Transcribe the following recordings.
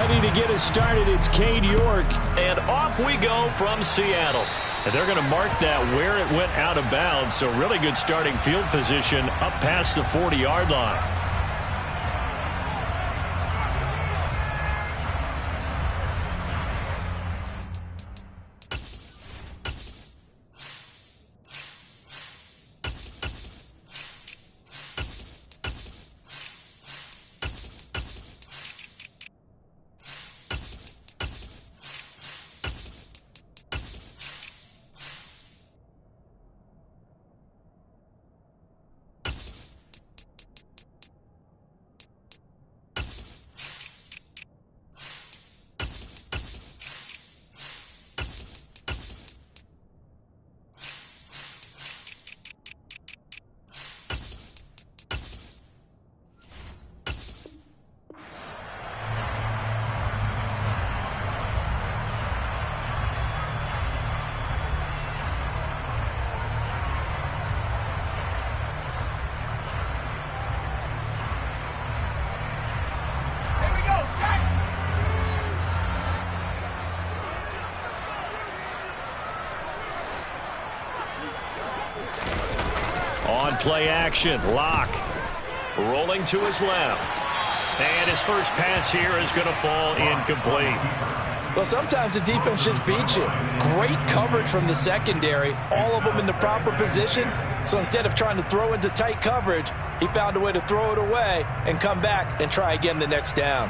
ready to get us started. It's Cade York. And off we go from Seattle. And they're going to mark that where it went out of bounds. So really good starting field position up past the 40-yard line. On play action, Locke rolling to his left. And his first pass here is going to fall incomplete. Well, sometimes the defense just beats you. Great coverage from the secondary, all of them in the proper position. So instead of trying to throw into tight coverage, he found a way to throw it away and come back and try again the next down.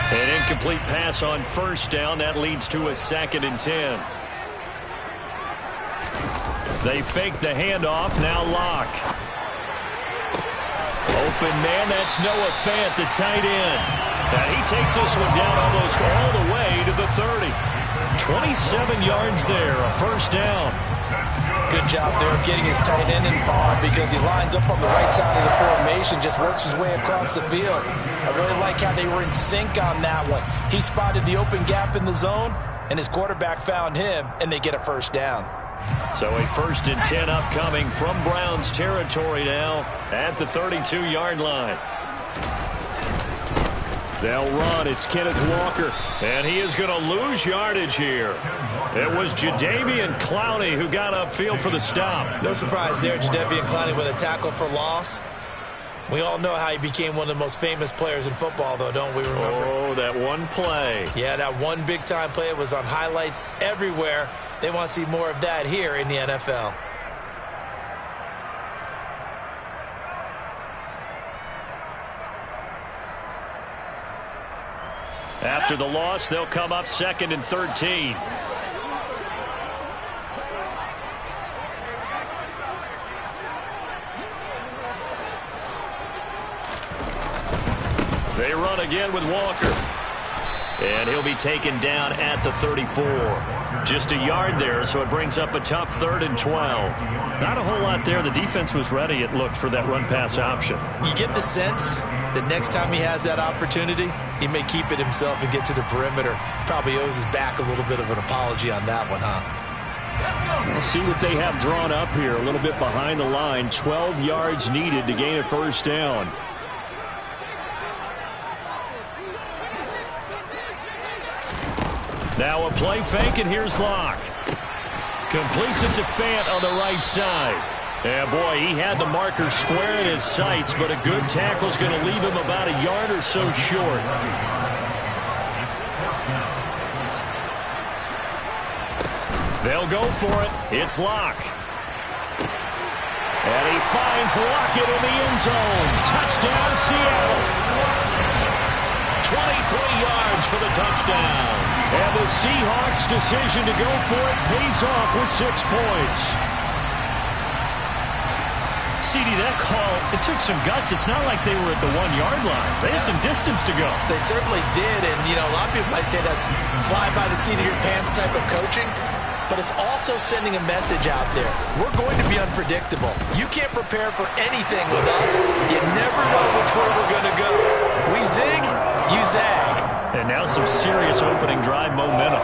An incomplete pass on first down. That leads to a 2nd and 10. They fake the handoff. Now Locke. Open man. That's Noah Fant, the tight end. And he takes this one down almost all the way to the 30. 27 yards there. A first down. Good job there of getting his tight end involved because he lines up on the right side of the formation, just works his way across the field. I really like how they were in sync on that one. He spotted the open gap in the zone, and his quarterback found him, and they get a first down. So a 1st and 10 upcoming from Browns territory now at the 32-yard line. They'll run. It's Kenneth Walker. And he is going to lose yardage here. It was Jadeveon Clowney who got upfield for the stop. No surprise there, Jadeveon Clowney with a tackle for loss. We all know how he became one of the most famous players in football, though, don't we remember? Oh, that one play. Yeah, that one big-time play. It was on highlights everywhere. They want to see more of that here in the NFL. After the loss, they'll come up 2nd and 13. They run again with Walker. And he'll be taken down at the 34. Just a yard there, so it brings up a tough 3rd and 12. Not a whole lot there. The defense was ready, it looked, for that run-pass option. You get the sense that next time he has that opportunity, he may keep it himself and get to the perimeter. Probably owes his back a little bit of an apology on that one, huh? We'll see what they have drawn up here. A little bit behind the line. 12 yards needed to gain a first down. Now a play fake, and here's Locke. Completes it to Fant on the right side. Yeah, boy, he had the marker square in his sights, but a good tackle's going to leave him about a yard or so short. They'll go for it. It's Locke. And he finds Lockett in the end zone. Touchdown, Seattle. 23 yards for the touchdown. And the Seahawks' decision to go for it pays off with 6 points. CD, that call, it took some guts. It's not like they were at the 1-yard line. They had some distance to go. They certainly did, and, you know, a lot of people might say that's fly by the seat of your pants type of coaching, but it's also sending a message out there. We're going to be unpredictable. You can't prepare for anything with us. You never know which way we're going to go. We zig, you zag. And now some serious opening drive momentum.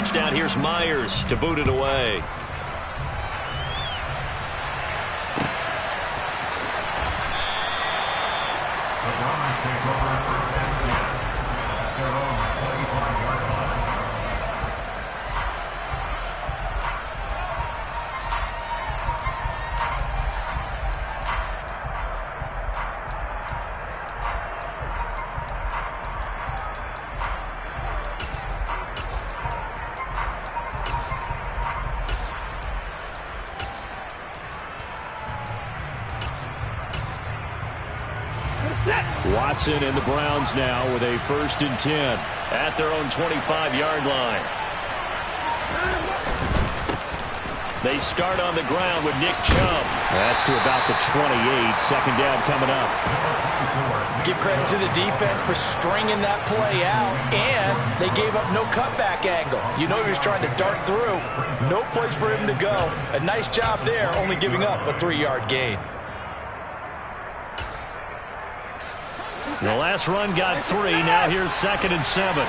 touchdown. Here's Myers to boot it away. Watson and the Browns now with a 1st and 10 at their own 25-yard line. They start on the ground with Nick Chubb. That's to about the 28. 2nd down coming up. Give credit to the defense for stringing that play out, and they gave up no cutback angle. You know he was trying to dart through. No place for him to go. A nice job there, only giving up a 3-yard gain. The last run got 3. Now here's 2nd and 7.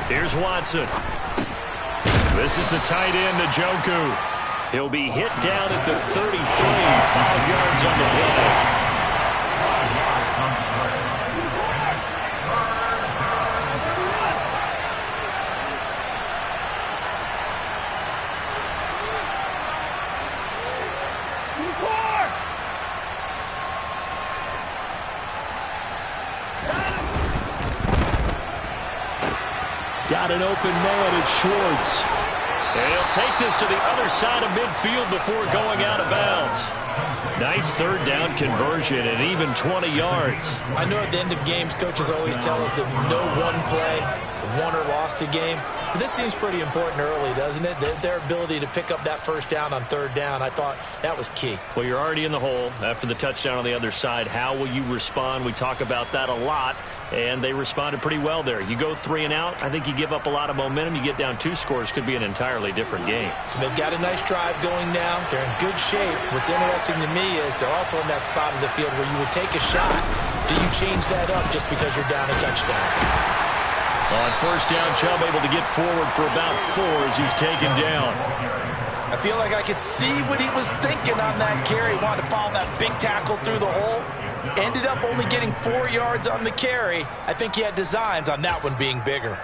Here's Watson. This is the tight end, Njoku. He'll be hit down at the 33. 5 yards on the play. Got an open man, it's Schwartz. And he'll take this to the other side of midfield before going out of bounds. Nice 3rd down conversion and even 20 yards. I know at the end of games, coaches always tell us that no one play won or lost a game. But this seems pretty important early, doesn't it? Their ability to pick up that 1st down on 3rd down, I thought that was key. Well, you're already in the hole after the touchdown on the other side. How will you respond? We talk about that a lot, and they responded pretty well there. You go 3 and out, I think you give up a lot of momentum. You get down 2 scores, could be an entirely different game. So they've got a nice drive going now. They're in good shape. What's interesting to me is they're also in that spot of the field where you would take a shot. Do you change that up just because you're down a touchdown? On 1st down, Chubb able to get forward for about 4 as he's taken down. I feel like I could see what he was thinking on that carry. Wanted to follow that big tackle through the hole. Ended up only getting 4 yards on the carry. I think he had designs on that one being bigger.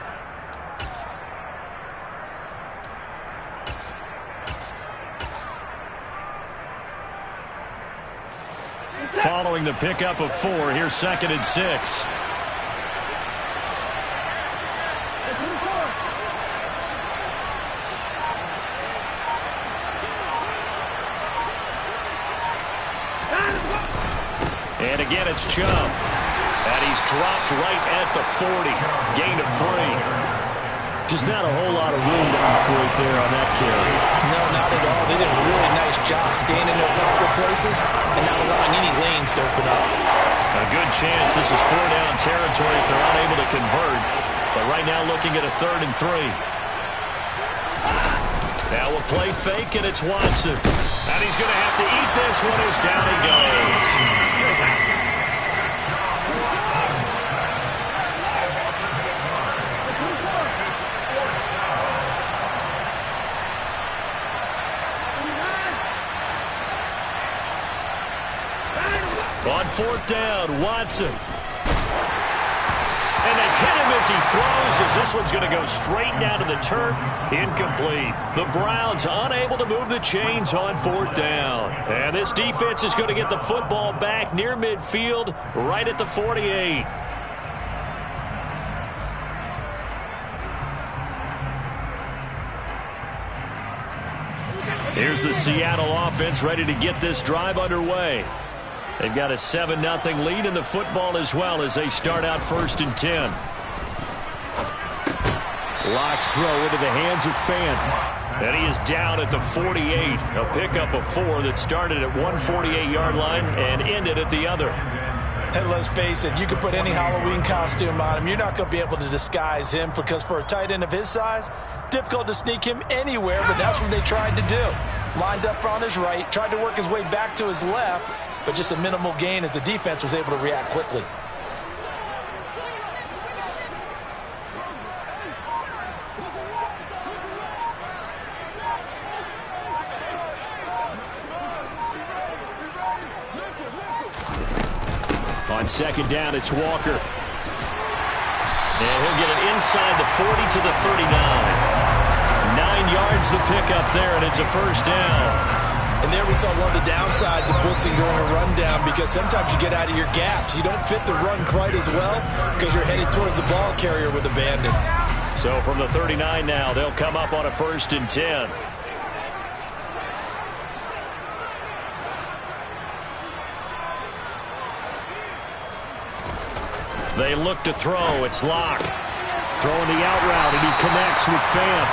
Following the pickup of 4, here's 2nd and 6. And again, it's Chubb. And he's dropped right at the 40. Gain of 3. Just not a whole lot of room to operate there on that carry. No, not at all. They did a really nice job staying in their proper places and not allowing any lanes to open up. A good chance this is 4-down territory if they're unable to convert. But right now looking at a 3rd and 3. Now a play fake, and it's Watson. And he's going to have to eat this one as down he goes. On 4th down, Watson. And they hit him as he throws, as this one's going to go straight down to the turf. Incomplete. The Browns unable to move the chains on 4th down. And this defense is going to get the football back near midfield, right at the 48. Here's the Seattle offense ready to get this drive underway. They've got a 7-0 lead in the football as well as they start out 1st and 10. Locks throw into the hands of Fant. And he is down at the 48. A pickup of 4 that started at 148-yard line and ended at the other. And let's face it, you can put any Halloween costume on him. You're not going to be able to disguise him because for a tight end of his size, difficult to sneak him anywhere, but that's what they tried to do. Lined up on his right, tried to work his way back to his left, but just a minimal gain as the defense was able to react quickly. On second down, it's Walker. And he'll get it inside the 40 to the 39. 9 yards the pickup there, and it's a first down. And there we saw one of the downsides of blitzing during a rundown because sometimes you get out of your gaps. You don't fit the run quite as well because you're headed towards the ball carrier with abandon. So from the 39 now, they'll come up on a 1st and 10. They look to throw. It's Locke. Throwing the out route, and he connects with Fant.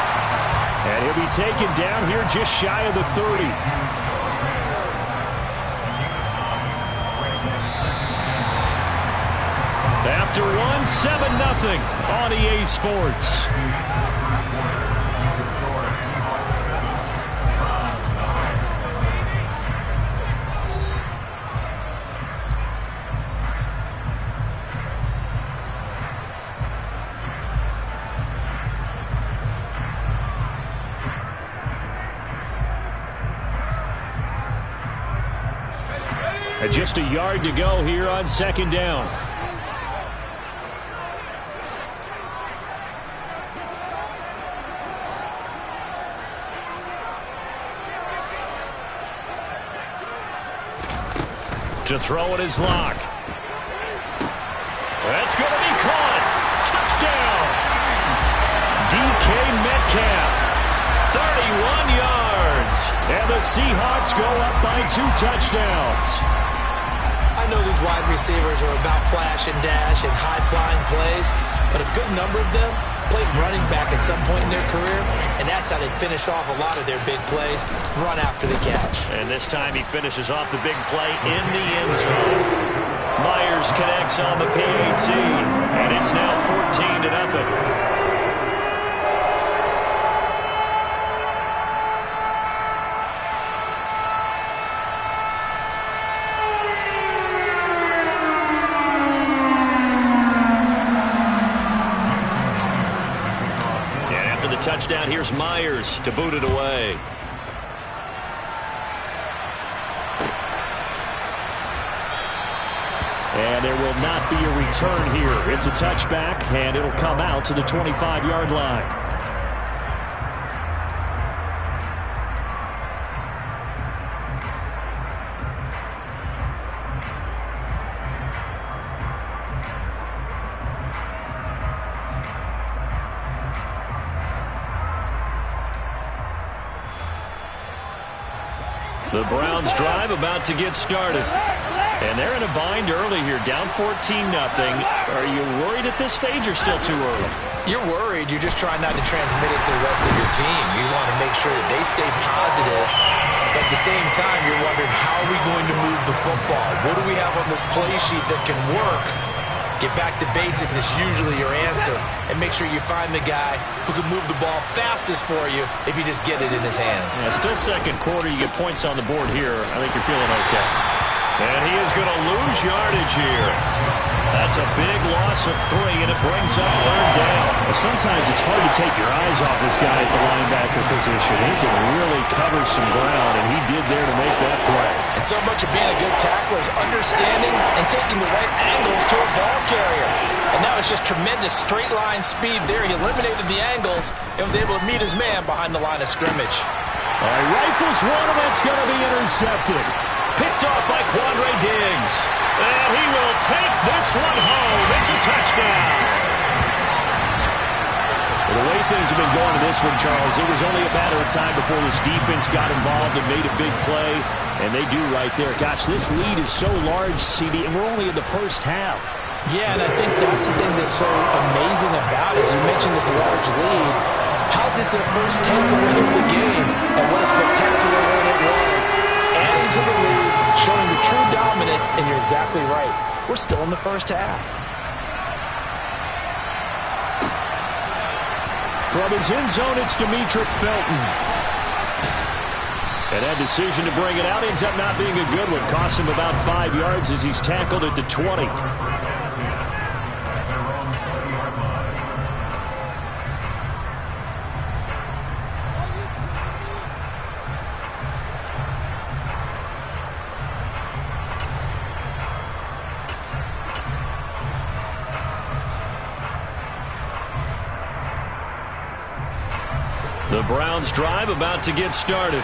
And he'll be taken down here just shy of the 30. After 7-0 on EA Sports. And just a yard to go here on second down. To throw it is Locke. That's going to be caught. Touchdown. DK Metcalf. 31 yards. And the Seahawks go up by 2 touchdowns. I know these wide receivers are about flash and dash and high-flying plays, but a good number of them played running back at some point in their career, and that's how they finish off a lot of their big plays, run after the catch. And this time he finishes off the big play in the end zone. Myers connects on the PAT, and it's now 14-0. Touchdown, here's Myers to boot it away. And there will not be a return here. It's a touchback, and it'll come out to the 25-yard line. The Browns drive about to get started. And they're in a bind early here, down 14-0. Are you worried at this stage or still too early? You're worried. You're just trying not to transmit it to the rest of your team. You want to make sure that they stay positive. But at the same time, you're wondering, how are we going to move the football? What do we have on this play sheet that can work? Get back to basics is usually your answer. And make sure you find the guy who can move the ball fastest for you if you just get it in his hands. Yeah, still second quarter. You get points on the board here. I think you're feeling okay. And he is going to lose yardage here. That's a big loss of 3, and it brings up 3rd down. Well, sometimes it's hard to take your eyes off this guy at the linebacker position. He can really cover some ground, and he did there to make that play. And so much of being a good tackler is understanding and taking the right angles to a ball carrier. And that was just tremendous straight-line speed there. He eliminated the angles and was able to meet his man behind the line of scrimmage. All right, rifles one, and it's going to be intercepted. Picked off by Quandre Diggs. And he will take this one home. It's a touchdown. Well, the way things have been going to this one, Charles, it was only a matter of time before this defense got involved and made a big play. And they do right there. Gosh, this lead is so large, CD, and we're only in the first half. Yeah, and I think that's the thing that's so amazing about it. You mentioned this large lead. How's this their first takeaway of the game? And what a spectacular one it was. Adding to the lead, showing the true dominance, and you're exactly right. We're still in the first half. From his end zone, it's Demetric Felton. And that decision to bring it out ends up not being a good one. Costs him about 5 yards as he's tackled at the 20. The Browns drive about to get started.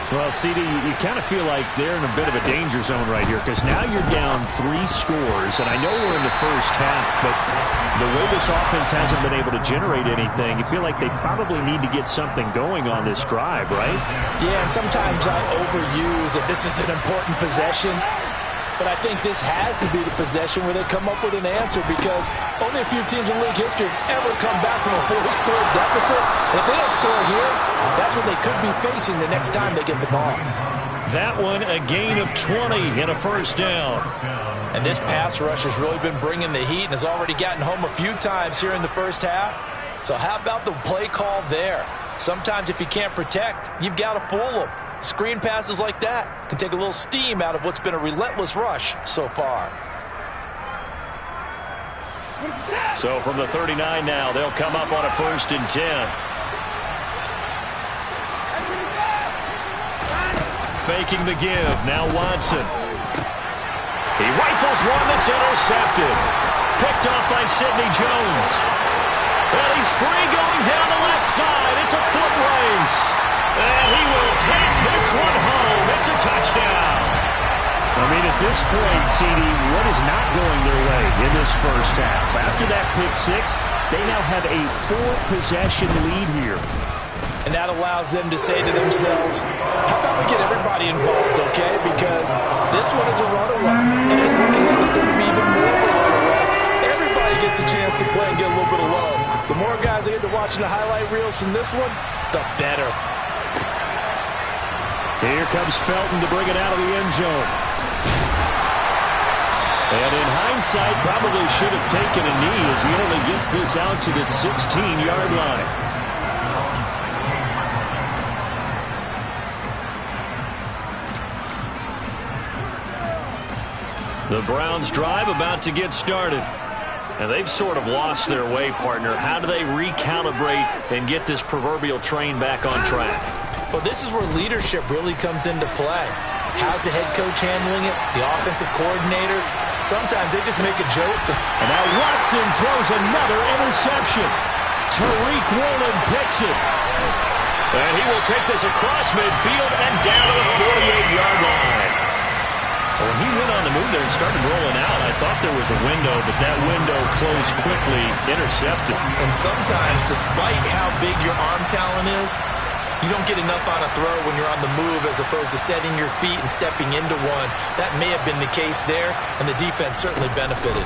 Well, CD, you kind of feel like they're in a bit of a danger zone right here because now you're down 3 scores, and I know we're in the first half, but the way this offense hasn't been able to generate anything, you feel like they probably need to get something going on this drive, right? Yeah, and sometimes I overuse that this is an important possession, but I think this has to be the possession where they come up with an answer because only a few teams in league history have ever come back from a 4-score deficit. And if they don't score here, that's what they could be facing the next time they get the ball. That one, a gain of 20 and a first down. And this pass rush has really been bringing the heat and has already gotten home a few times here in the first half. So how about the play call there? Sometimes if you can't protect, you've got to fool them. Screen passes like that can take a little steam out of what's been a relentless rush so far. So from the 39 now, they'll come up on a 1st and 10. Faking the give. Now Watson. He rifles one that's intercepted. Picked off by Sidney Jones. Well, he's free going down the left side. It's a foot race. And he will take this one home. It's a touchdown. I mean, at this point, CD, what is not going their way in this first half? After that pick six, they now have a 4-possession lead here. And that allows them to say to themselves, how about we get everybody involved, okay? Because this one is a runaway, and it's looking like it's going to be even more of a runaway. Everybody gets a chance to play and get a little bit of love. The more guys I get to watching the highlight reels from this one, the better. Here comes Felton to bring it out of the end zone. And in hindsight, probably should have taken a knee as he only gets this out to the 16-yard line. The Browns drive about to get started. And they've sort of lost their way, partner. How do they recalibrate and get this proverbial train back on track? Well, this is where leadership really comes into play. How's the head coach handling it? The offensive coordinator? Sometimes they just make a joke. And now Watson throws another interception. Tariq Woolen picks it. And he will take this across midfield and down to the 48-yard line. When he went on the move there and started rolling out, I thought there was a window, but that window closed quickly, intercepted. And sometimes, despite how big your arm talent is, you don't get enough on a throw when you're on the move as opposed to setting your feet and stepping into one. That may have been the case there, and the defense certainly benefited.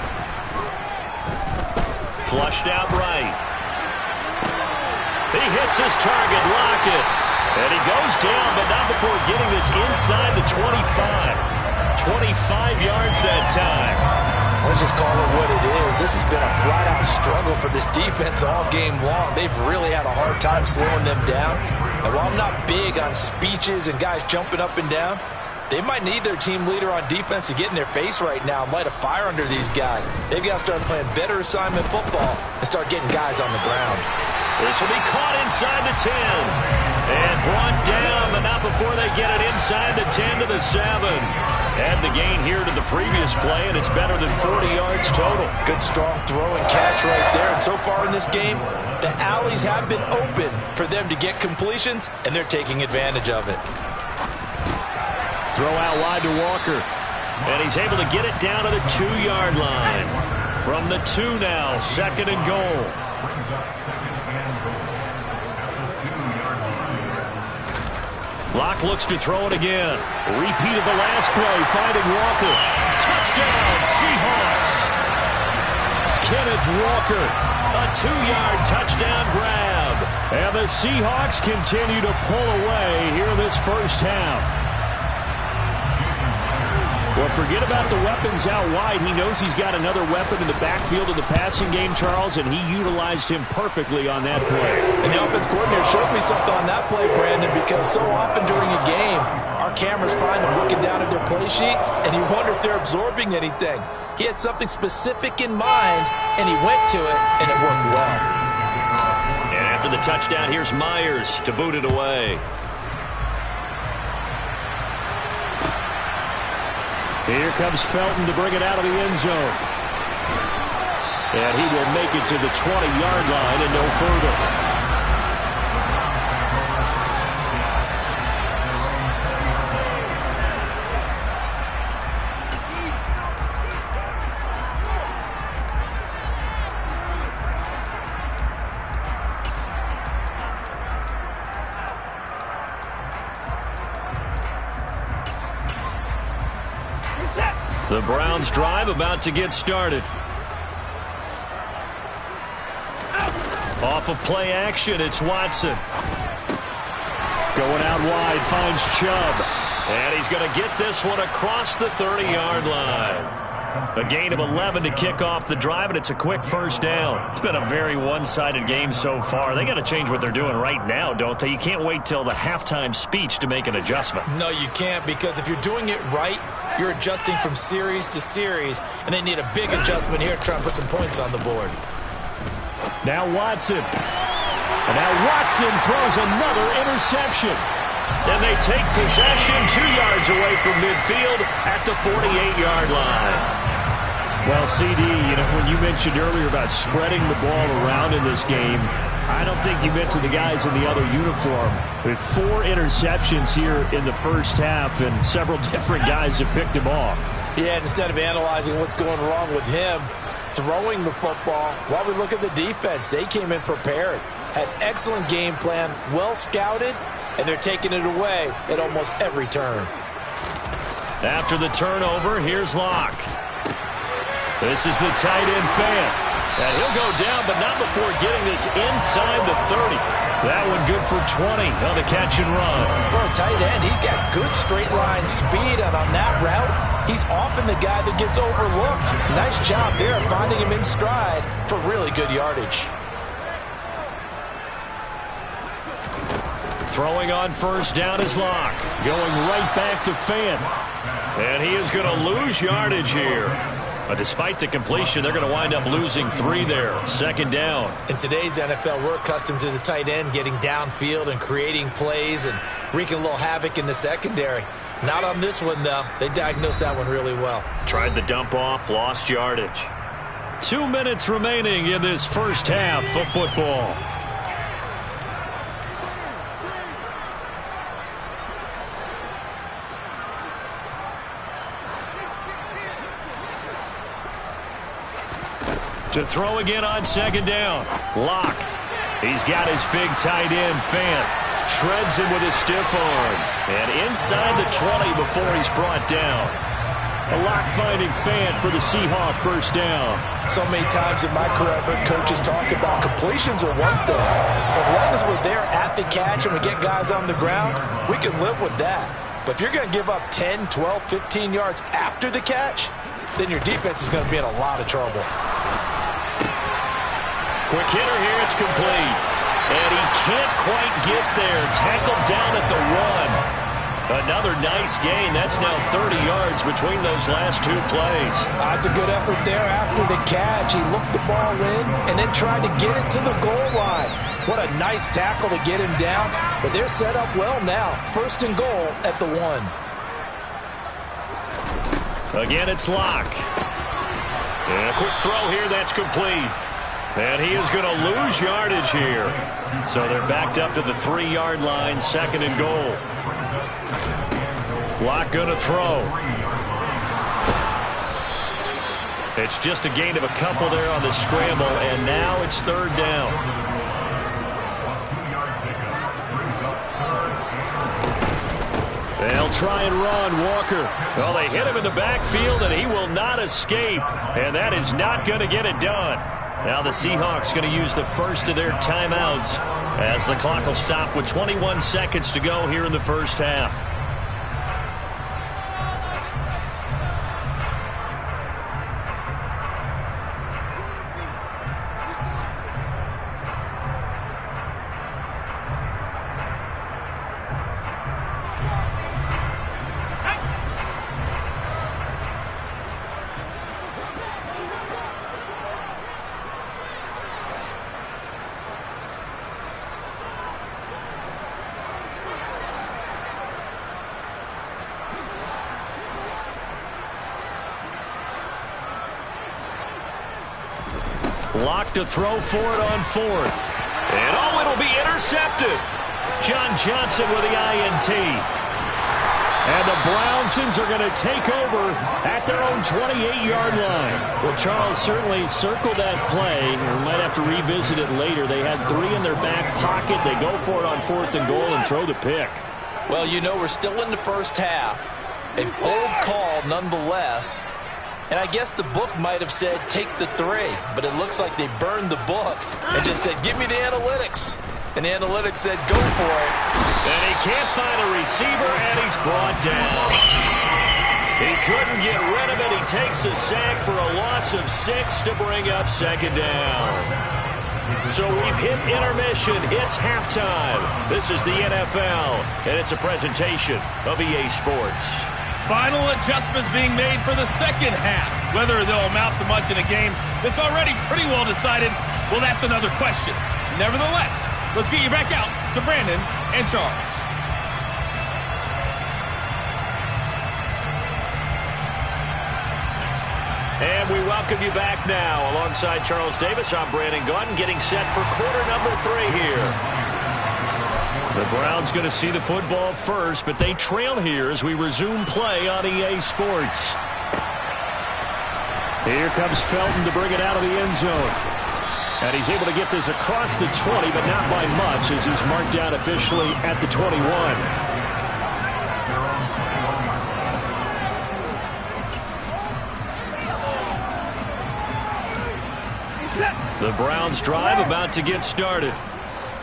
Flushed out right. He hits his target, Lockett. And he goes down, but not before getting this inside the 25. 25 yards that time. Let's just call it what it is. This has been a flat-out struggle for this defense all game long. They've really had a hard time slowing them down. And while I'm not big on speeches and guys jumping up and down, they might need their team leader on defense to get in their face right now and light a fire under these guys. They've got to start playing better assignment football and start getting guys on the ground. This will be caught inside the 10. And brought down, but not before they get it inside the 10 to the 7. Add the gain here to the previous play, and it's better than 40 yards total. Good strong throw and catch right there. And so far in this game, the alleys have been open for them to get completions, and they're taking advantage of it. Throw out wide to Walker. And he's able to get it down to the 2-yard line. From the 2 now, 2nd and goal. Locke looks to throw it again. Repeat of the last play, finding Walker. Touchdown, Seahawks. Kenneth Walker, a 2-yard touchdown grab. And the Seahawks continue to pull away here in this first half. Well, forget about the weapons out wide. He knows he's got another weapon in the backfield of the passing game, Charles, and he utilized him perfectly on that play. And the offense coordinator showed me something on that play, Brandon, because so often during a game, our cameras find them looking down at their play sheets, and you wonder if they're absorbing anything. He had something specific in mind, and he went to it, and it worked well. And after the touchdown, here's Myers to boot it away. Here comes Felton to bring it out of the end zone. And he will make it to the 20-yard line and no further. The Browns drive about to get started. Off of play action, it's Watson. Going out wide, finds Chubb. And he's going to get this one across the 30-yard line. A gain of 11 to kick off the drive, and it's a quick first down. It's been a very one-sided game so far. They got to change what they're doing right now, don't they? You can't wait till the halftime speech to make an adjustment. No, you can't, because if you're doing it right, you're adjusting from series to series, and they need a big adjustment here to try and put some points on the board. Now Watson. And now Watson throws another interception. And they take possession 2 yards away from midfield at the 48-yard line. Well, CD, when you mentioned earlier about spreading the ball around in this game, I don't think you mentioned the guys in the other uniform. With 4 interceptions here in the first half, and several different guys have picked him off. Yeah, instead of analyzing what's going wrong with him, throwing the football, while we look at the defense, they came in prepared. Had excellent game plan, well scouted, and they're taking it away at almost every turn. After the turnover, here's Locke. This is the tight end Fant. And he'll go down, but not before getting this inside the 30. That one good for 20 on the catch and run. For a tight end, he's got good straight line speed, and on that route, he's often the guy that gets overlooked. Nice job there finding him in stride for really good yardage. Throwing on first down is Locke. Going right back to Fant. And he is going to lose yardage here. But despite the completion, they're going to wind up losing 3 there. Second down. In today's NFL, we're accustomed to the tight end getting downfield and creating plays and wreaking a little havoc in the secondary. Not on this one, though. They diagnosed that one really well. Tried the dump off, lost yardage. 2 minutes remaining in this first half of football. To throw again on second down. Locke. He's got his big tight end, Fant. Shreds him with his stiff arm. And inside the 20 before he's brought down. Locke finding Fant for the Seahawk first down. So many times in my career, I've heard coaches talk about completions are one thing. As long as we're there at the catch and we get guys on the ground, we can live with that. But if you're going to give up 10, 12, 15 yards after the catch, then your defense is going to be in a lot of trouble. Quick hitter here, it's complete. And he can't quite get there. Tackled down at the 1. Another nice gain. That's now 30 yards between those last 2 plays. That's a good effort there after the catch. He looked the ball in and then tried to get it to the goal line. What a nice tackle to get him down. But they're set up well now. First and goal at the 1. Again, it's Locke. And a quick throw here, that's complete. And he is going to lose yardage here. So they're backed up to the 3-yard line, second and goal. Locke going to throw. It's just a gain of a couple there on the scramble, and now it's third down. They'll try and run Walker. Well, they hit him in the backfield, and he will not escape. And that is not going to get it done. Now the Seahawks going to use the first of their timeouts as the clock will stop with 21 seconds to go here in the first half. Locked to throw for it on 4th. And it'll be intercepted. John Johnson with the INT. And the Brownsons are going to take over at their own 28-yard line. Well, Charles certainly circled that play. We might have to revisit it later. They had 3 in their back pocket. They go for it on 4th and goal and throw the pick. Well, we're still in the first half. A bold call nonetheless. And I guess the book might have said take the 3, but it looks like they burned the book and just said, give me the analytics. And the analytics said, go for it. And he can't find a receiver, and he's brought down. He couldn't get rid of it. He takes a sack for a loss of 6 to bring up 2nd down. So we've hit intermission. It's halftime. This is the NFL, and it's a presentation of EA Sports. Final adjustments being made for the second half. Whether they'll amount to much in a game that's already pretty well decided, well, that's another question. Nevertheless, let's get you back out to Brandon and Charles. And we welcome you back now. Alongside Charles Davis, I'm Brandon Gaudin, getting set for quarter number 3 here. The Browns going to see the football first, but they trail here as we resume play on EA Sports. Here comes Felton to bring it out of the end zone. And he's able to get this across the 20, but not by much, as he's marked down officially at the 21. The Browns drive about to get started.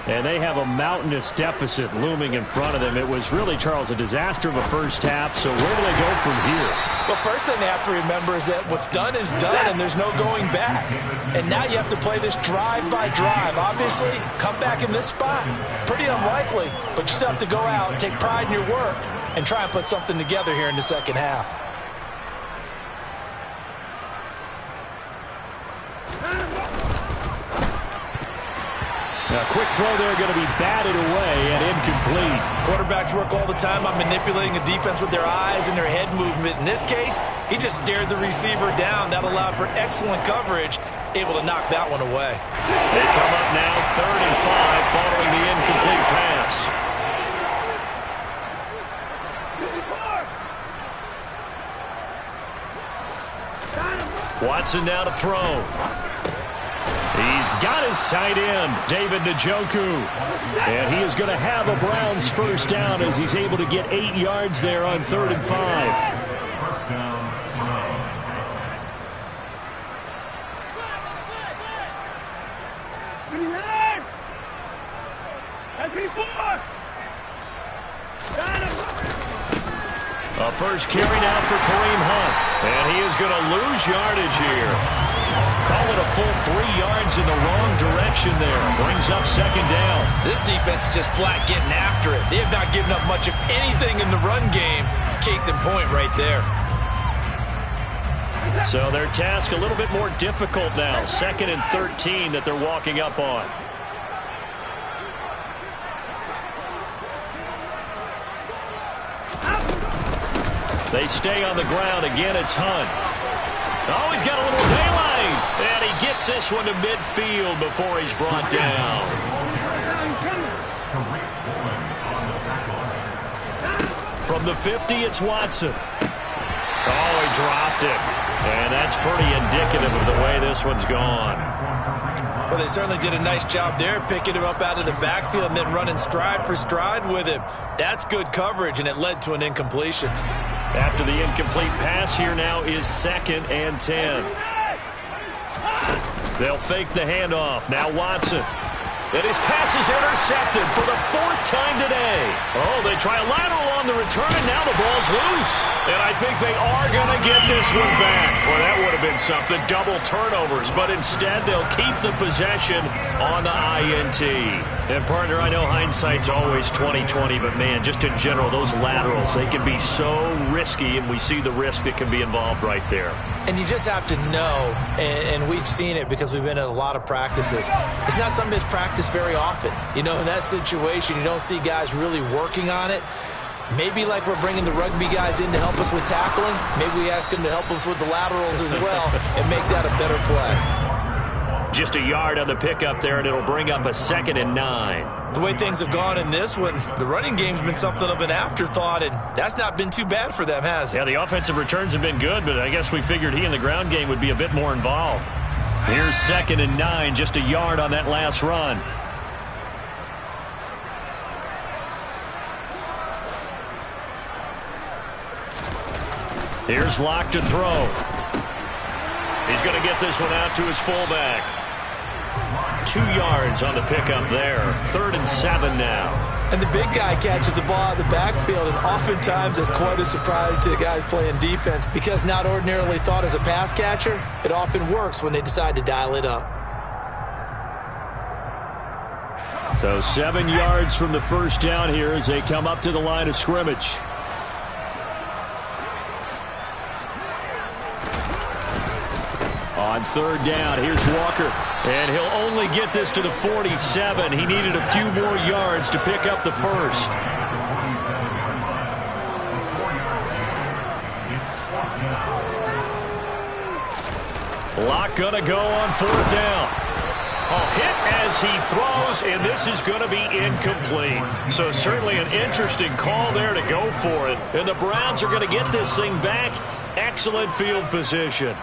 And they have a mountainous deficit looming in front of them. It was really, Charles, a disaster of a first half. So where do they go from here? Well, first thing they have to remember is that what's done is done, and there's no going back. And now you have to play this drive by drive. Obviously, come back in this spot, pretty unlikely. But you still have to go out, take pride in your work, and try and put something together here in the second half. A quick throw there going to be batted away and incomplete. Quarterbacks work all the time on manipulating a defense with their eyes and their head movement. In this case, he just stared the receiver down. That allowed for excellent coverage, able to knock that one away. They come up now 3rd and 5 following the incomplete pass. Watson now to throw. He's got his tight end, David Njoku. And he is going to have a Browns first down as he's able to get 8 yards there on 3rd and 5. A first carry now for Kareem Hunt. And he is going to lose yardage here. Call it a full 3 yards in the wrong direction there. Brings up 2nd down. This defense is just flat getting after it. They have not given up much of anything in the run game. Case in point right there. So their task a little bit more difficult now. 2nd and 13 that they're walking up on. They stay on the ground. Again, it's Hunt. Oh, he's got a little daylight. And he gets this one to midfield before he's brought down. From the 50, it's Watson. Oh, he dropped it. And that's pretty indicative of the way this one's gone. Well, they certainly did a nice job there, picking him up out of the backfield and then running stride for stride with him. That's good coverage, and it led to an incompletion. After the incomplete pass, here now is 2nd and 10. They'll fake the handoff. Now Watson. And his pass is intercepted for the 4th time today. Oh, they try a lateral on the return, and now the ball's loose. And I think they are going to get this one back. Boy, that would have been something. Double turnovers. But instead, they'll keep the possession on the INT. And, partner, I know hindsight's always 20/20, but, man, just in general, those laterals, they can be so risky, and we see the risk that can be involved right there. And you just have to know, and we've seen it because we've been at a lot of practices. It's not something that's practiced very often. You know, in that situation, you don't see guys really working on it. Maybe like we're bringing the rugby guys in to help us with tackling, maybe we ask them to help us with the laterals as well and make that a better play. Just a yard on the pickup there, and it'll bring up a 2nd and 9. The way things have gone in this one, the running game's been something of an afterthought, and that's not been too bad for them, has it? Yeah, the offensive returns have been good, but I guess we figured he in the ground game would be a bit more involved. Here's 2nd and 9, just a yard on that last run. Here's Locke to throw. He's going to get this one out to his fullback. 2 yards on the pickup there. 3rd and 7 now. And the big guy catches the ball out of the backfield, and oftentimes that's quite a surprise to the guys playing defense because not ordinarily thought as a pass catcher, it often works when they decide to dial it up. So 7 yards from the first down here as they come up to the line of scrimmage. On 3rd down, here's Walker. And he'll only get this to the 47. He needed a few more yards to pick up the first. Locke gonna go on 4th down. Hit as he throws, and this is going to be incomplete. So certainly an interesting call there to go for it. And the Browns are going to get this thing back. Excellent field position.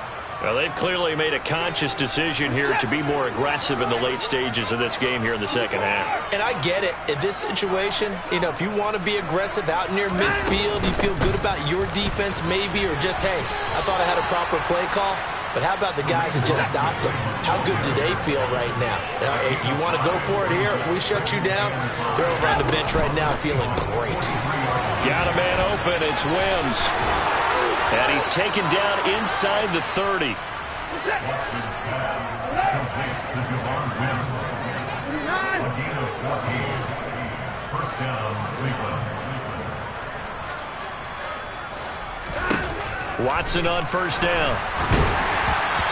Well, they've clearly made a conscious decision here to be more aggressive in the late stages of this game here in the second half. And I get it. In this situation, if you want to be aggressive out near midfield, you feel good about your defense maybe, or just, hey, I thought I had a proper play call. But how about the guys that just stopped them? How good do they feel right now? You want to go for it here? We shut you down? They're over on the bench right now feeling great. Got a man open. It's Wims. And he's taken down inside the 30. Watson on 1st down.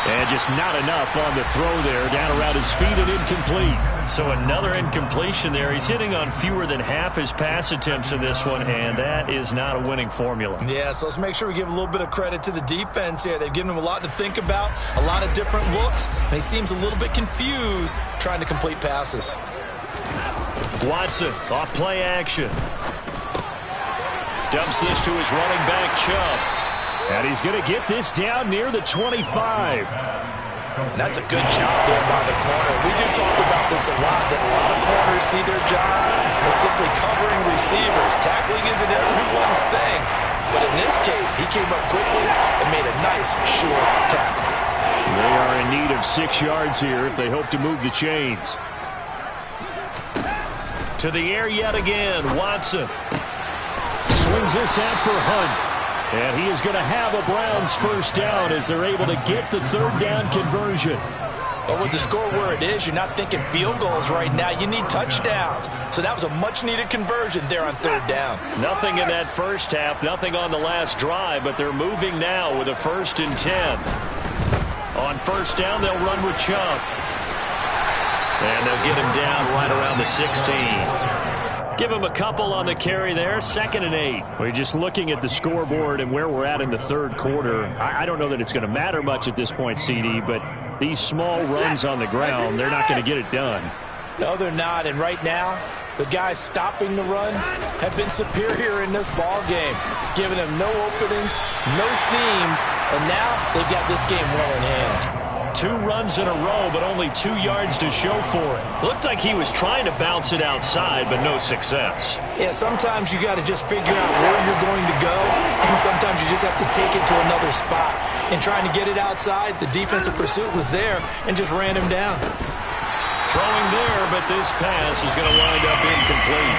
And just not enough on the throw there. Down around his feet and incomplete. So another incompletion there. He's hitting on fewer than half his pass attempts in this one, and that is not a winning formula. Yeah, so let's make sure we give a little bit of credit to the defense here. They've given him a lot to think about, a lot of different looks, and he seems a little bit confused trying to complete passes. Watson off play action. Dumps this to his running back, Chubb. And he's going to get this down near the 25. That's a good job there by the corner. We do talk about this a lot, that a lot of corners see their job as simply covering receivers. Tackling isn't everyone's thing. But in this case, he came up quickly and made a nice, short tackle. They are in need of 6 yards here if they hope to move the chains. To the air yet again, Watson. Swings this out for Hunt. And he is going to have a Browns first down as they're able to get the 3rd down conversion. But with the score where it is, you're not thinking field goals right now. You need touchdowns. So that was a much-needed conversion there on 3rd down. Nothing in that first half, nothing on the last drive, but they're moving now with a 1st and 10. On 1st down, they'll run with Chubb. And they'll get him down right around the 16. Give him a couple on the carry there. 2nd and 8. We're just looking at the scoreboard and where we're at in the 3rd quarter. I don't know that it's going to matter much at this point, CD, but these small runs on the ground, they're not going to get it done. No, they're not. And right now, the guys stopping the run have been superior in this ball game, giving them no openings, no seams, and now they've got this game well in hand. 2 runs in a row, but only 2 yards to show for it. Looked like he was trying to bounce it outside, but no success. Yeah, sometimes you got to just figure out where you're going to go, and sometimes you just have to take it to another spot. And trying to get it outside, the defensive pursuit was there and just ran him down. Throwing there, but this pass is going to wind up incomplete.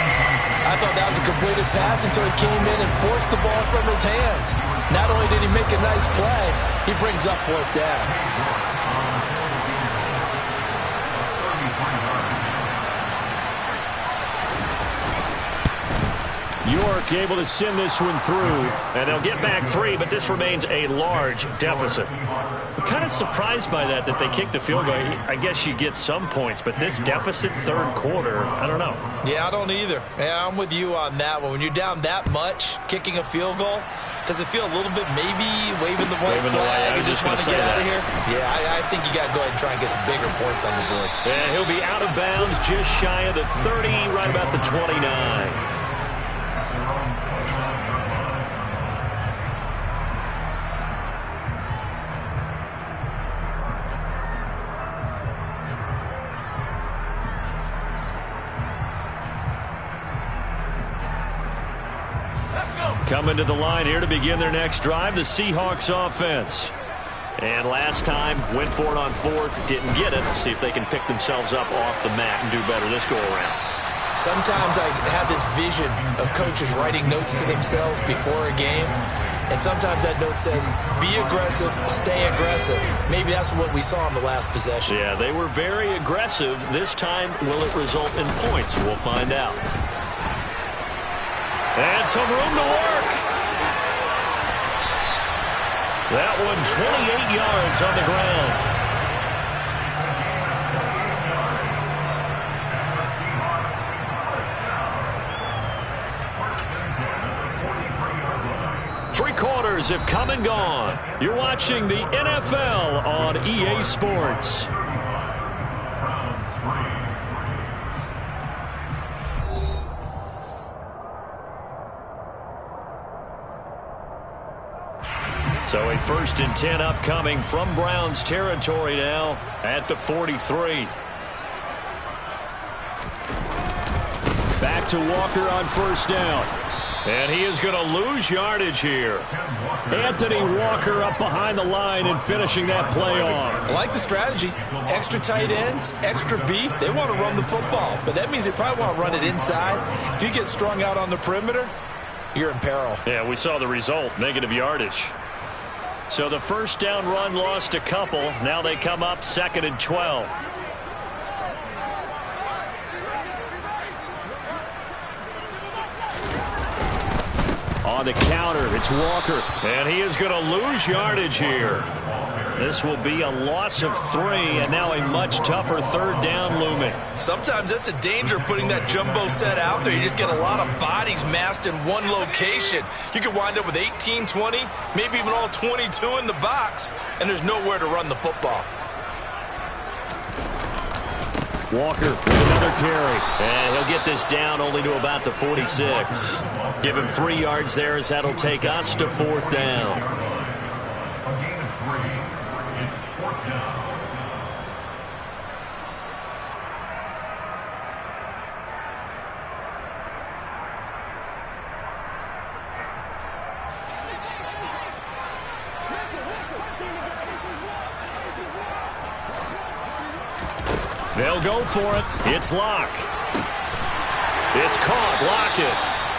I thought that was a completed pass until he came in and forced the ball from his hands. Not only did he make a nice play, he brings up 4th down. York able to send this one through. And they'll get back 3, but this remains a large deficit. I'm kind of surprised by that they kicked the field goal. I guess you get some points, but this deficit 3rd quarter, I don't know. Yeah, I don't either. Yeah, I'm with you on that one. When you're down that much, kicking a field goal, Does it feel a little bit maybe waving the white flag and just want to get out of here? Yeah, I think you got to go ahead and try and get some bigger points on the board. And he'll be out of bounds just shy of the 30, right about the 29. Coming to the line here to begin their next drive, the Seahawks offense. And last time, went for it on fourth, didn't get it. See if they can pick themselves up off the mat and do better this go-around. Sometimes I have this vision of coaches writing notes to themselves before a game, and sometimes that note says, be aggressive, stay aggressive. Maybe that's what we saw in the last possession. Yeah, they were very aggressive. This time, will it result in points? We'll find out. And some room to work. That one 28 yards on the ground. 3 quarters have come and gone. You're watching the NFL on EA Sports. So a 1st and 10 upcoming from Browns territory now at the 43. Back to Walker on 1st down. And he is going to lose yardage here. Anthony Walker up behind the line and finishing that play off. I like the strategy. Extra tight ends, extra beef. They want to run the football, but that means they probably want to run it inside. If you get strung out on the perimeter, you're in peril. Yeah, we saw the result, negative yardage. So the 1st down run lost a couple. Now they come up 2nd and 12. On the counter, it's Walker. And he is going to lose yardage here. This will be a loss of 3, and now a much tougher 3rd down looming. Sometimes that's a danger putting that jumbo set out there. You just get a lot of bodies massed in one location. You could wind up with 18, 20, maybe even all 22 in the box, and there's nowhere to run the football. Walker with another carry. And he'll get this down only to about the 46. Give him 3 yards there as that'll take us to 4th down. They'll go for it. It's Locke. It's caught. Lockett.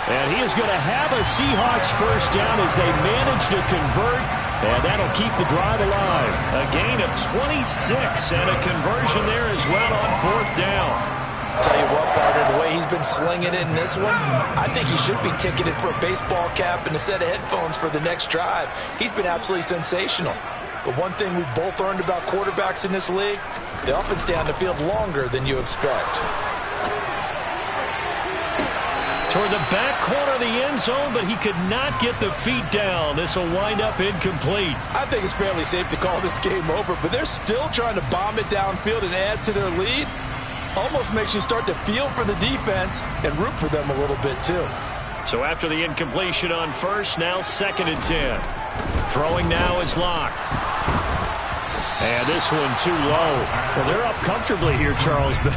And he is going to have a Seahawks 1st down as they manage to convert. And that'll keep the drive alive. A gain of 26 and a conversion there as well on 4th down. Tell you what, partner, the way he's been slinging it in this one, I think he should be ticketed for a baseball cap and a set of headphones for the next drive. He's been absolutely sensational. But one thing we've both learned about quarterbacks in this league, they often stay on the field longer than you expect. Toward the back corner of the end zone, but he could not get the feet down. This will wind up incomplete. I think it's fairly safe to call this game over, but they're still trying to bomb it downfield and add to their lead. Almost makes you start to feel for the defense and root for them a little bit too. So after the incompletion on 1st, now 2nd and 10. Throwing now is Locke. And this one too low. Well, they're up comfortably here, Charles, but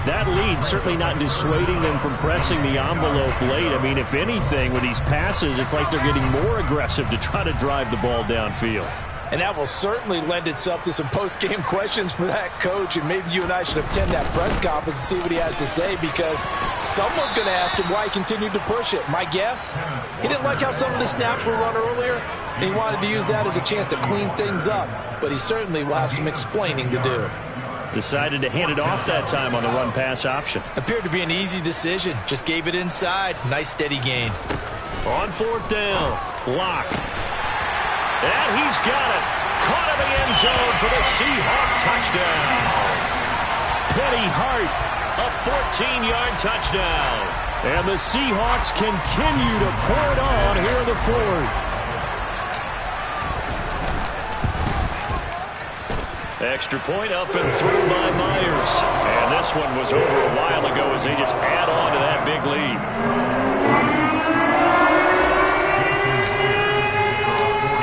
that lead certainly not dissuading them from pressing the envelope late. I mean, if anything, with these passes, it's like they're getting more aggressive to try to drive the ball downfield. And that will certainly lend itself to some post-game questions for that coach, and maybe you and I should attend that press conference and see what he has to say, because someone's going to ask him why he continued to push it. My guess, he didn't like how some of the snaps were run earlier, and he wanted to use that as a chance to clean things up, but he certainly will have some explaining to do. Decided to hand it off that time on the run-pass option. Appeared to be an easy decision. Just gave it inside. Nice steady gain. On 4th down, Locke. And he's got it. Caught in the end zone for the Seahawk touchdown. Penny Hart, a 14-yard touchdown. And the Seahawks continue to pour it on here in the 4th. Extra point up and through by Myers. And this one was over a while ago as they just add on to that big lead.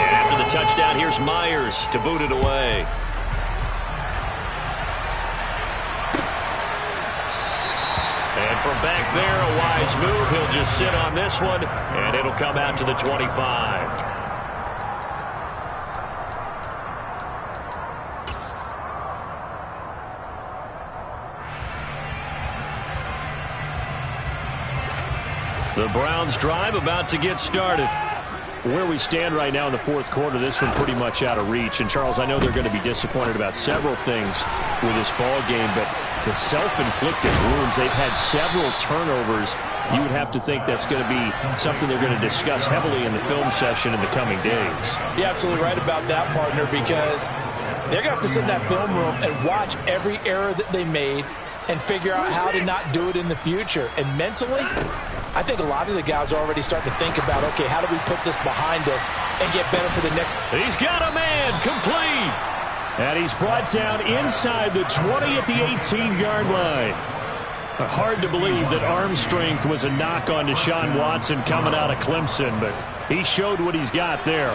And after the touchdown, here's Myers to boot it away. And from back there, a wise move. He'll just sit on this one, and it'll come out to the 25. The Browns drive about to get started. Where we stand right now in the fourth quarter, this one pretty much out of reach. And, Charles, I know they're going to be disappointed about several things with this ball game, but the self-inflicted wounds, they've had several turnovers. You would have to think that's going to be something they're going to discuss heavily in the film session in the coming days. You're absolutely right about that, partner, because they're going to have to sit in that film room and watch every error that they made and figure out how to not do it in the future. And mentally, I think a lot of the guys are already starting to think about, okay, how do we put this behind us and get better for the next? He's got a man, complete. And he's brought down inside the 20 at the 18-yard line. Hard to believe that arm strength was a knock on Deshaun Watson coming out of Clemson, but he showed what he's got there.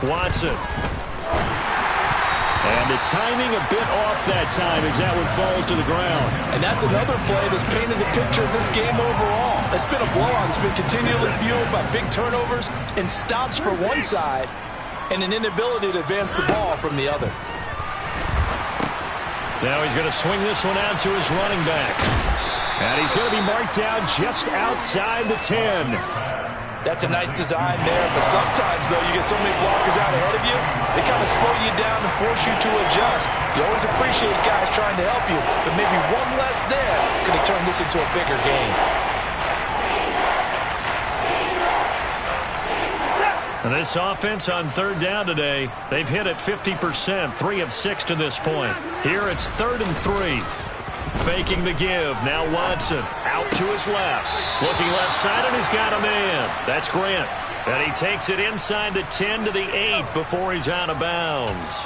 Watson. And the timing a bit off that time as that one falls to the ground. And that's another play that's painted the picture of this game overall. It's been a blowout. It's been continually fueled by big turnovers and stops for one side and an inability to advance the ball from the other. Now he's going to swing this one out to his running back. And he's going to be marked down just outside the 10. That's a nice design there, but sometimes, though, you get so many blockers out ahead of you, they kind of slow you down and force you to adjust. You always appreciate guys trying to help you, but maybe one less there could have turned this into a bigger game. And this offense on third down today, they've hit it 50%, 3 of 6 to this point. Here it's 3rd and 3. Faking the give. Now Watson out to his left. Looking left side, and he's got a man. That's Grant. And he takes it inside the 10 to the 8 before he's out of bounds.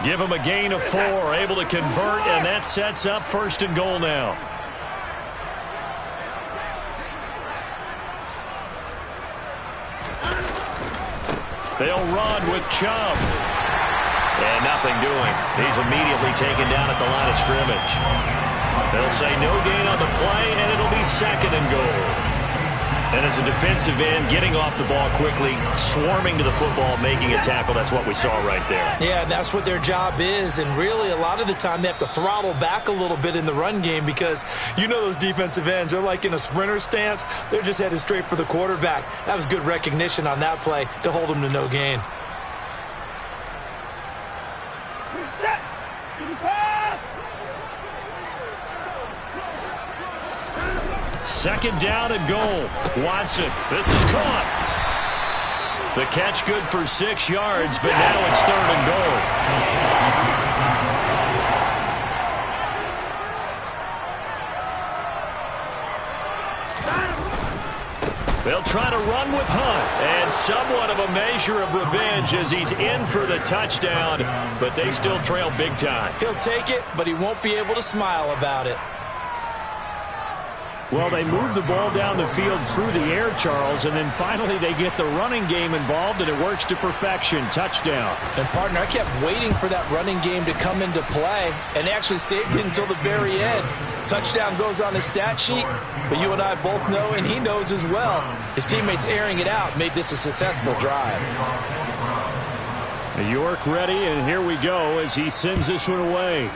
Give him a gain of 4. Able to convert, and that sets up 1st and goal now. They'll run with Chubb. And nothing doing. He's immediately taken down at the line of scrimmage. They'll say no gain on the play, and it'll be 2nd and goal. And as a defensive end, getting off the ball quickly, swarming to the football, making a tackle, that's what we saw right there. Yeah, that's what their job is, and really a lot of the time they have to throttle back a little bit in the run game because you know those defensive ends, they're like in a sprinter stance. They're just headed straight for the quarterback. That was good recognition on that play to hold them to no gain. Second down and goal. Watson, this is caught. The catch good for 6 yards, but now it's 3rd and goal. They'll try to run with Hunt, and somewhat of a measure of revenge as he's in for the touchdown, but they still trail big time. He'll take it, but he won't be able to smile about it. Well, they move the ball down the field through the air, Charles, and then finally they get the running game involved, and it works to perfection. Touchdown. And, partner, I kept waiting for that running game to come into play, and they actually saved it until the very end. Touchdown goes on his stat sheet, but you and I both know, and he knows as well, his teammates airing it out made this a successful drive. York ready, and here we go as he sends this one away.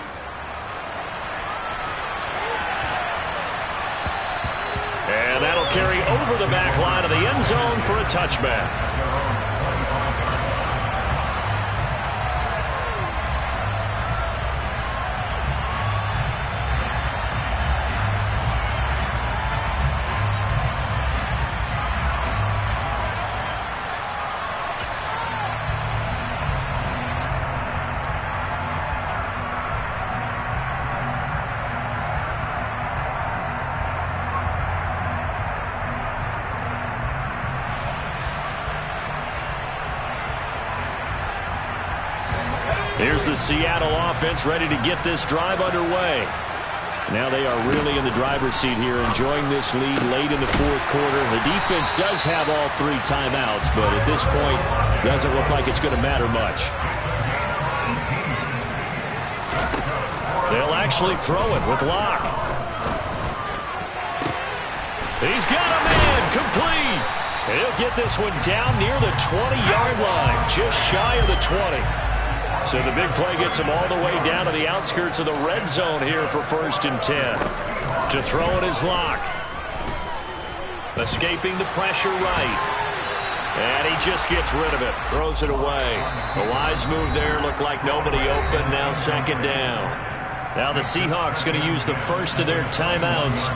And that'll carry over the back line of the end zone for a touchback. comes the Seattle offense ready to get this drive underway. Now they are really in the driver's seat here, enjoying this lead late in the fourth quarter. The defense does have all 3 timeouts, but at this point, doesn't look like it's going to matter much. They'll actually throw it with Locke. He's got a man, complete. And he'll get this one down near the 20-yard line, just shy of the 20. So the big play gets him all the way down to the outskirts of the red zone here for 1st and 10. To throw it is Locke. Escaping the pressure right. And he just gets rid of it. Throws it away. A wise move there. Looked like nobody open. Now 2nd down. Now the Seahawks going to use the first of their timeouts.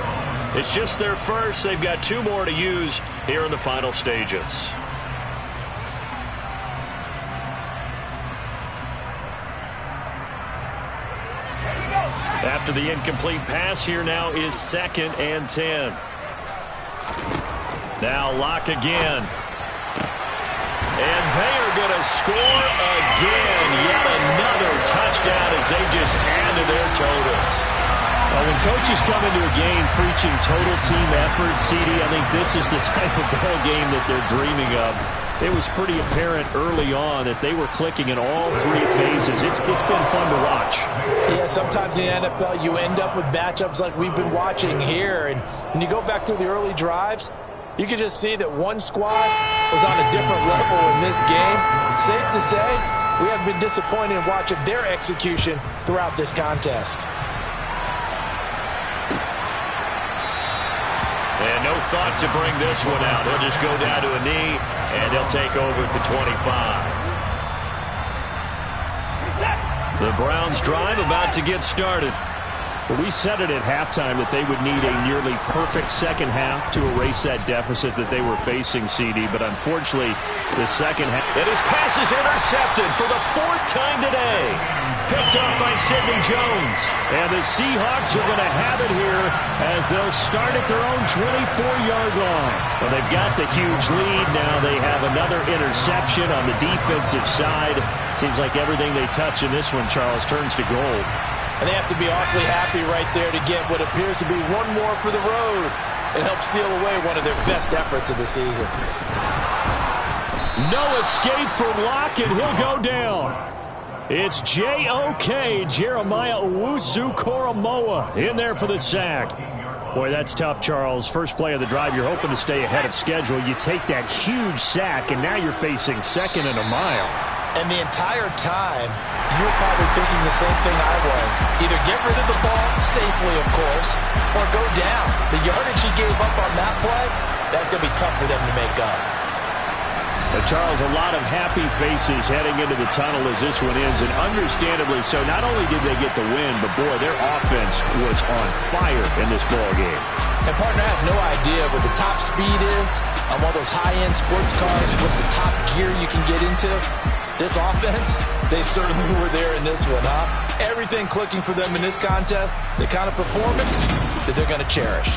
It's just their first. They've got 2 more to use here in the final stages. After the incomplete pass, here now is 2nd and 10. Now Locke again. And they are going to score again. Yet another touchdown as they just add to their totals. Well, when coaches come into a game preaching total team effort, CD, I think this is the type of ball game that they're dreaming of. It was pretty apparent early on that they were clicking in all 3 phases. It's been fun to watch. Yeah, sometimes in the NFL you end up with matchups like we've been watching here. And when you go back through the early drives, you can just see that one squad was on a different level in this game. Safe to say, we have been disappointed in watching their execution throughout this contest. And no thought to bring this one out. He'll just go down to a knee, and he'll take over at the 25. The Browns drive about to get started. Well, we said it at halftime that they would need a nearly perfect second half to erase that deficit that they were facing, CD. But unfortunately, the second half... And his pass is intercepted for the 4th time today. Picked up by Sidney Jones. And the Seahawks are going to have it here as they'll start at their own 24-yard line. Well, they've got the huge lead. Now they have another interception on the defensive side. Seems like everything they touch in this one, Charles, turns to gold. And they have to be awfully happy right there to get what appears to be one more for the road and help seal away one of their best efforts of the season. No escape from Locke, and he'll go down. It's J.O.K. Jeremiah Owusu-Koramoah in there for the sack. Boy, that's tough, Charles. First play of the drive, you're hoping to stay ahead of schedule. You take that huge sack, and now you're facing 2nd and a mile. And the entire time, you were probably thinking the same thing I was. Either get rid of the ball, safely of course, or go down. The yardage he gave up on that play, that's going to be tough for them to make up. Charles, a lot of happy faces heading into the tunnel as this one ends, and understandably so. Not only did they get the win, but boy, their offense was on fire in this ball game. And partner, I have no idea what the top speed is on one of those high-end sports cars. What's the top gear you can get into? This offense, they certainly were there in this one, huh? Everything clicking for them in this contest, the kind of performance that they're going to cherish.